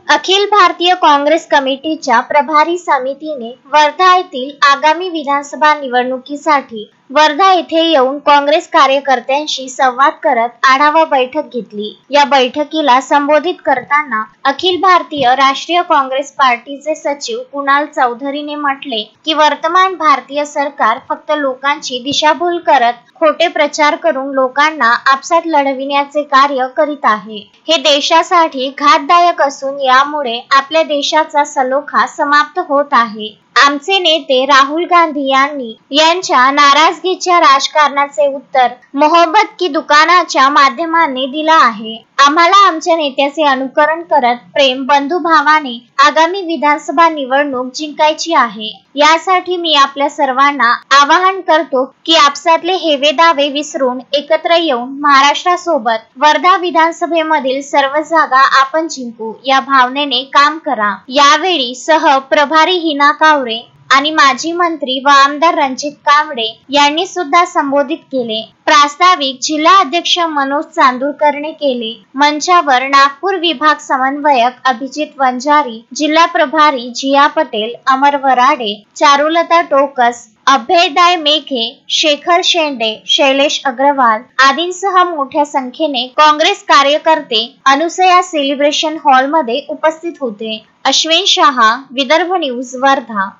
अखिल भारतीय काँग्रेस कमिटीच्या प्रभारी समितीने वर्धा येथील आगामी विधानसभा निवडणुकीसाठी वर्धा येथे येऊन काँग्रेस कार्यकर्त्यांशी संवाद करत आढावा बैठक घेतली। या बैठकीला संबोधित करताना अखिल भारतीय राष्ट्रीय काँग्रेस पार्टीचे सचिव कुणाल चौधरीने म्हटले की वर्तमान भारतीय सरकार फक्त लोकांची दिशाभूल करत खोटे प्रचार करून लोकांना आपसात लढविण्याचे कार्य करीत आहे। हे देशासाठी घातदायक असून यामुळे आपल्या देशाचा सलोखा समाप्त होत आहे। आमचे नेते राहुल गांधी यांच्या नाराजगीच्या राजकारणाचे उत्तर मोहब्बत की दुकानाच्या माध्यमाने दिला आहे। आम्हाला आमच्या नेत्याचे अनुकरण करत प्रेम बंधुभावाने आगामी विधानसभा निवडणूक जिंकायची आहे। यासाठी मी आपल्या सर्वांना आवाहन करतो की आपसातले हेवे दावे विसरून एकत्र येऊन महाराष्ट्रासोबत वर्धा विधानसभेमधील सर्व जागा आपण जिंकू या भावनेने काम करा। यावेळी सह प्रभारी हिना कावरे आणि माजी मंत्री व आमदार रणजित कांबळे यांनी सुद्धा संबोधित केले। प्रास्ताविक जिल्हा अध्यक्ष मनोज चांदूरकरने केले। मंचावर नागपूर विभाग समन्वयक अभिजित वंजारी, जिल्हा प्रभारी जिया पटेल, अमर वराडे, चारुलता टोकस, अभयदाय मेघे, शेखर शेंडे, शैलेश अग्रवाल आदींसह मोठ्या संख्येने काँग्रेस कार्यकर्ते अनुसया सेलिब्रेशन हॉल मध्ये उपस्थित होते। अश्विन शहा, विदर्भ न्यूज, वर्धा।